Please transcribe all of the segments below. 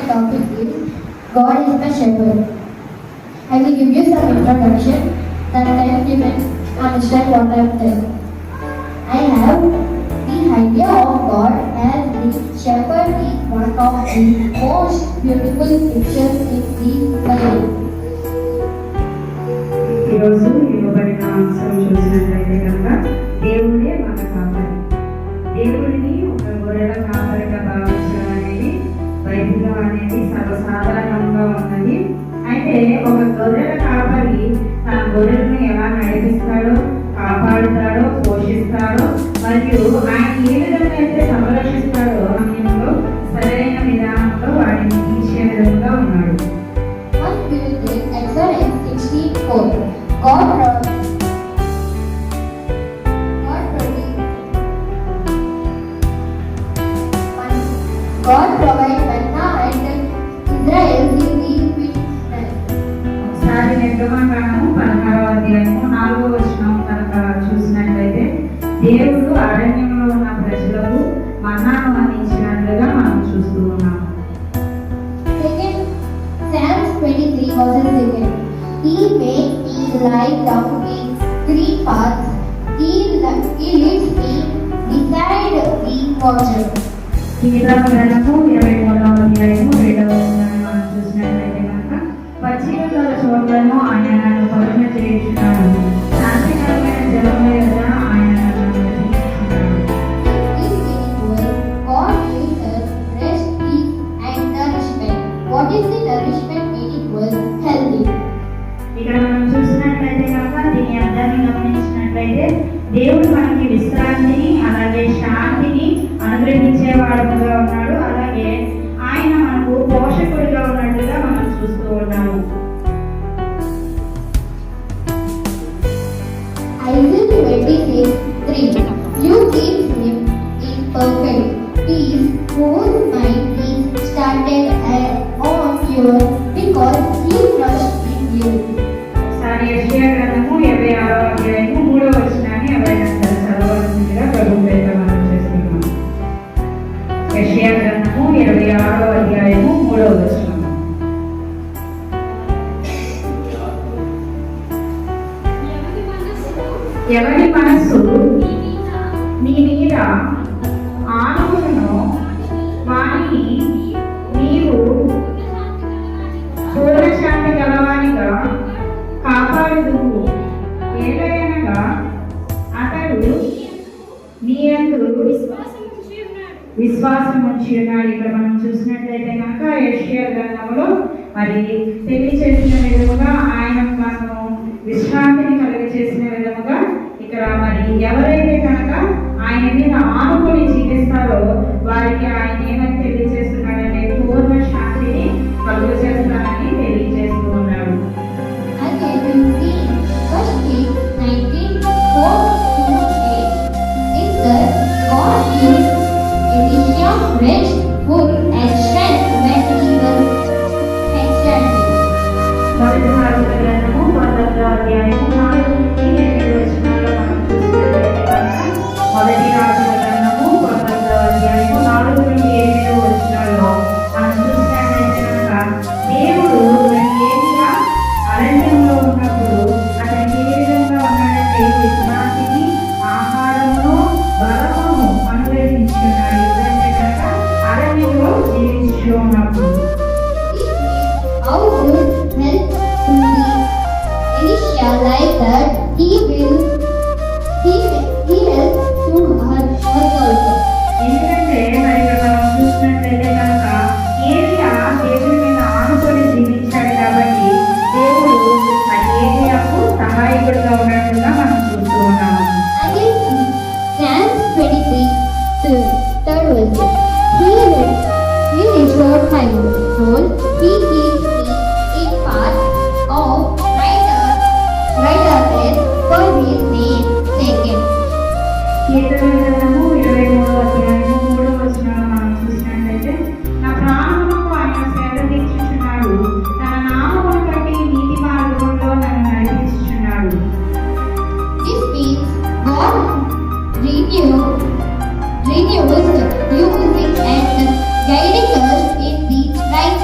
topic is God is my shepherd. I will give you some introduction that can you can understand what I am telling. I have the idea of God as the shepherd is one of the most beautiful pictures in the Bible. ఈరోజు ఇవ్వబడిన అంశం చూసినట్లయితే కనుక దేవుడే మన కాపరి. దేవుడిని ఒక గొర్రెల కాపరిగా భావించడం అనేది బైబిల్లో అనేది సర్వసాధారణంగా ఉన్నది. అయితే ఒక గొర్రెల కాపరి తన గొర్రెలను ఎలా నడిపిస్తాడో, కాపాడుతాడో, పోషిస్తాడో మరియు ఆయన ఏ విధంగా అయితే సంరక్షిస్తాడో సమయంలో సరైన విధానంలో వాటిని తీర్చే విధంగా ఉన్నాడు. God provides manna and Israel is the witness. ఒకసారి నిర్గమకాండము 16వ అధ్యాయము 4వ వచనం కనుక చూసినట్లయితే దేవుడు అరణ్యంలో ఉన్న ప్రజలకు మన్నాను అందించినట్లుగా మనం చూస్తూ ఉన్నాము. Psalms 23 verses 2. He makes me lie down in green paths. He leads me beside the water. కీర్తన గ్రంథము 23వ అధ్యాయము 2వ వచనాన్ని మనం చూసినట్లయితే కనుక పచ్చిక గల చోట్లను ఆయన నన్ను పరుణ చేయుచున్నాడు, శాంతికరమైన జలముల యొద్ద ఆయన నన్ను నడిపించుచున్నాడు. God gives us rest, peace and nourishment. What is the nourishment meaning was healthy. ఇక్కడ మనం చూసినట్లయితే కనుక దీని అర్థాన్ని గమనించినట్లయితే దేవుడు మనకి విశ్రాంతిని అలాగే శాంతిని అనుగ్రహించేవాడుగా ఉన్నాడు. అలాగే ఆయన మనకు పోషకుడిగా ఉన్నట్లుగా మనం చూస్తూ ఉన్నాము. Isaiah 26:3. You keep him in perfect peace whose mind is started on you because he trusts in you. ఒకసారి యెషయా గ్రంథము 26వ అధ్యాయము 3వ వచనాన్ని ఎవరైనా చదవవలసిందిగా ప్రభువు పేరిట మనం చేస్తున్నాం. యెషయా గ్రంథము 26వ అధ్యాయము 3వ వచనం. ఎవరి మనస్సు నీ మీద ఆనుకును వాణిని నీవు పూర్ణశాంతి గలవానిగా కాపాడుదువు. ఏలయనగా అతడు నీ యందు విశ్వాసం ఉంచి ఉన్నాడు. ఇక్కడ మనం చూసినట్లయితే కనుక యెషయా గ్రంథంలో మరి తెలియచేసిన విధముగా ఆయన మనము విశ్రాంతిని కలిగచేసిన విధముగా ఇక్కడ మరి ఎవరైతే కనుక ఆయన మీద ఆనుకొని జీవిస్తారో వారికి ఆయన ఏమని తెలియజేస్తున్నాడంటే పూర్ణ శాంతిని కలుగ చేస్తానని తెలియజేస్తూ ఉన్నాడు. Rich, full and strength when he was extended. మొదటి సామెతల గ్రంథము 19వ అధ్యాయము 4 నుండి 8 వచనాల్లో మనం చూసినట్లయితే కనుక మొదటి రాజుల గ్రంథము 19వ అధ్యాయము 4 నుండి 8 వచనాల్లో మనం చూసినట్లయితే కనుక దేవుడు ఏలియా అరణ్యంలో ఉన్నప్పుడు అతనికి ఏ విధంగా ఉన్నాడంటే విశ్రాంతిని, ఆహారమును, బలమును అనుగ్రహించున్నాడు. ఎందుకంటే కనుక అరణ్యంలో జీవించు ఉన్నప్పుడు How good help to be Elisha like that he helps to her also. ఎందుకంటే మరి ఇక్కడ మనం చూసినట్లయితే కనుక ఏలియా దేవుడి మీద ఆనుకొని జీవించాడు కాబట్టి దేవుడు మరి ఏలియాకు సహాయకుడిగా ఉన్నట్లుగా మనం చూస్తూ ఉన్నాము. Again, Psalms 23, third verse. He restored my soul. He keeps me in paths of righteousness for his name's sake. కీర్తనల గ్రంథము 23వ అధ్యాయము 3వ వచనాన్ని మనం చూసినట్లయితే నా ప్రాణమునకు ఆయన సేద తీర్చుచున్నాడు, తన నామమును బట్టి నీతి మార్గంలో నన్ను నడిపించుచున్నాడు. This means God renews using and guiding us in the right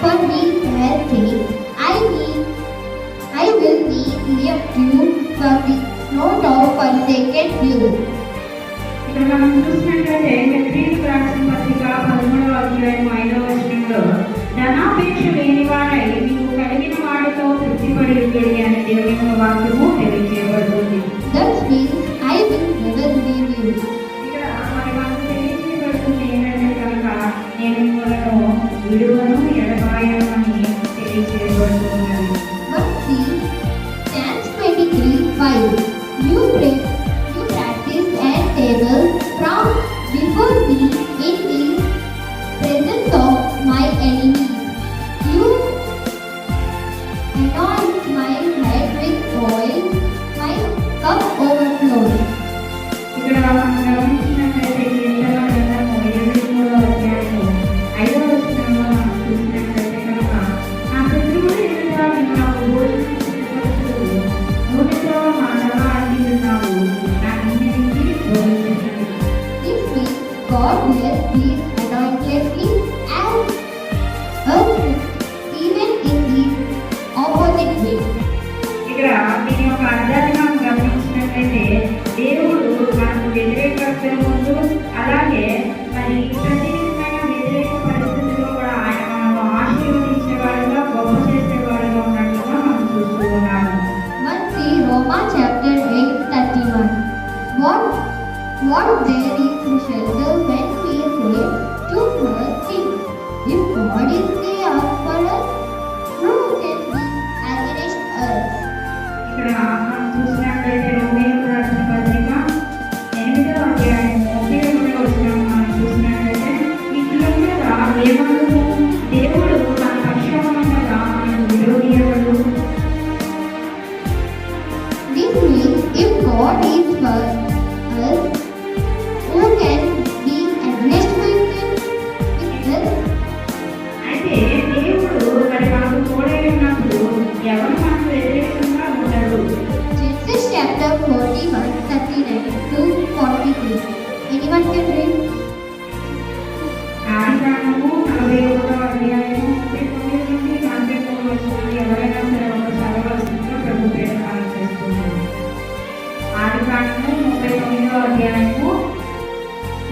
For he has said, I will be left you for the not of forsaken you. ఇక్కడ మనం చూసినట్లయితే హెబ్రీయులకు రాసిన పత్రిక 13వ అధ్యాయం 5వ వచనంలో ధనాపేక్ష లేనివారై నీవు కలిగిన వాటితో తృప్తిపడి ఉండుడి అనే దేవుని యొక్క వాక్యము తెలియజేయబడుతుంది. That means I will never leave you. ఇక్కడ మరి మనకు తెలియజేయబడుతుంది ఏంటంటే కనుక నేను మిమ్మల్ని విడువను ఎడబాయను అని తెలియజేయబడుతున్నది. But see, Psalms 23:5. You practice and table from before me in the presence of my enemies. You anoint my head with oil, my cup overflows. ఇక్కడ మనం గమనించినట్లయితే ఈ యెషయా గ్రంథము 23వ అధ్యాయము 5వ వచనంలో మనం చూసినట్లయితే కనుక నా శత్రువుల ఎదుట నాకు భోజనం సిద్ధపరచు, నూనెతో మా తల అద్దియున్నావు, నా అన్నిటికీ బోధించినది. This means God bless these anointedly as us even in the opposite way. ఇక్కడ దీని యొక్క అర్థాన్ని మనం గమనించినట్లయితే దేవుడు మనకు వ్యతిరేకతల ముందు అలాగే మరి ప్రతి విధమైన వ్యతిరేక పరిస్థితుల్లో కూడా ఆయన మనము ఆశీర్వదించేవాడుగా గొప్ప చేసేవాడుగా ఉన్నట్లుగా మనం చూస్తూ ఉన్నాము. But see Romans chapter 8:31. What there is to shelter when we say to first things. If God is there for us, who can be against us? ఇక్కడ మనం చూసినట్లయితే రోమీయులకు రాసిన పత్రిక 8వ అధ్యాయం 31వ వచనం మనం చూసినట్లయితే ఇట్లుండగా ఏమనుము దేవుడు తన పక్షాన ఉండగా మనకు విరోధి ఎవరు? This means if God is for us, who can be against us? అయితే దేవుడు మరి మనకు తోడై ఉన్నప్పుడు ఎవరు మనకు వ్యతిరేకంగా ఉండరు. Genesis chapter 41:39 to 43. Anyone can read? ఆదికాండము 41వ అధ్యాయము 39 నుండి 43 వచనాలు ఎవరైనా సరే ఒక చదవవలసిందిగా ప్రభు ప్రేరణ చేస్తున్నారు. ఆదికాండము 39వ అధ్యాయము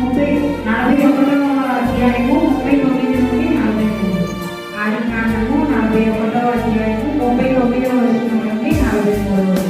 41వ అధ్యాయము 39 నుండి 43. ఆదికాండము 41వ అధ్యాయము 39వ వచనం నుండి 43వ వచనం.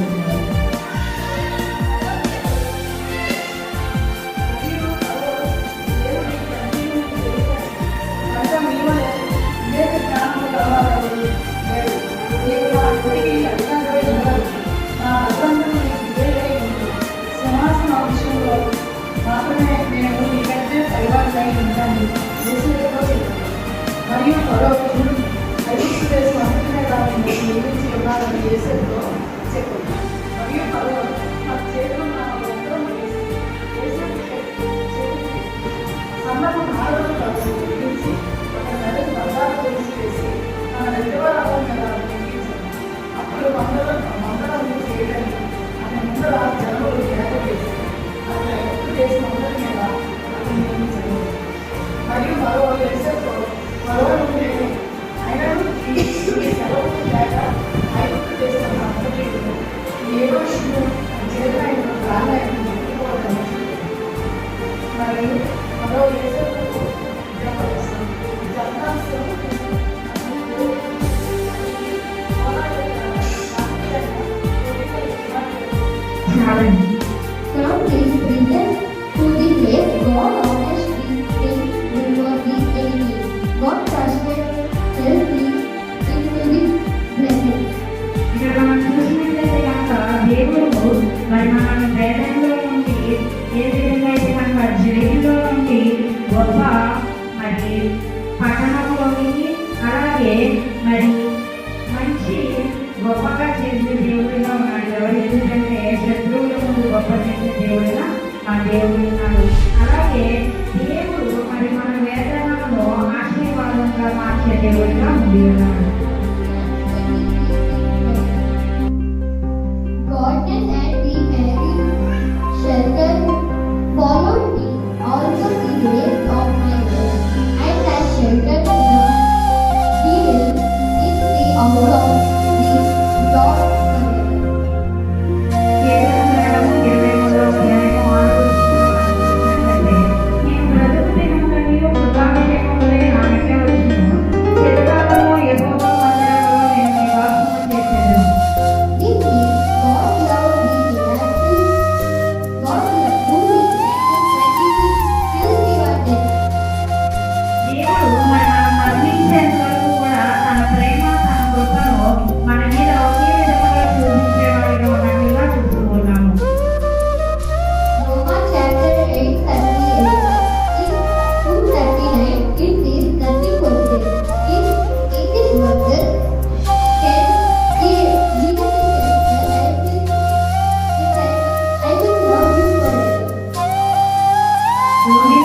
మరియు మరొకరు ఐదు దేశం అంతనే దాన్ని నిర్మించి ఉన్నారని యేసుతో చెప్పింది. మరియు మరొకరు మన చేతులు నా ఉత్తరం సన్నపు నాలుగు కలిసి నిర్మించి ఒక నదికి బంగారు తెలిసి వేసి మన దగ్గరవాళ్ళ మీద నిర్మించారు. అప్పుడు మందరం చేయడానికి ఆమె ముందర జనములు ఏర్పడేసి అక్కడ ఎత్తు దేశం అందరి మీద అతను నిర్మించారు. మరియు మరో యేసుతో మరో అయినను ఈ సెలవు లేక ఐగుప్తు దేశం అంతటి ఏదో చేతులైన ప్రాణాలను ముట్టుకోవడం. మరియు మరో యేసుకు From his prison to the place, God honestly came before the enemy. God trusted safely into the blessing. ఇక్కడ మనం చూసినట్లయితే కనుక దేవుడు మరి మనల్ని వేదంలో నుండి ఏ విధంగా అయితే కనుక జైల్లో నుండి గొప్ప మరి పట్టణంలోకి అలాగే మరి మంచి గొప్పగా చేసే దేవుడిగా ఉన్నాడు. ఎవరు ఎందుకంటే శత్రువుల ముందు నుండి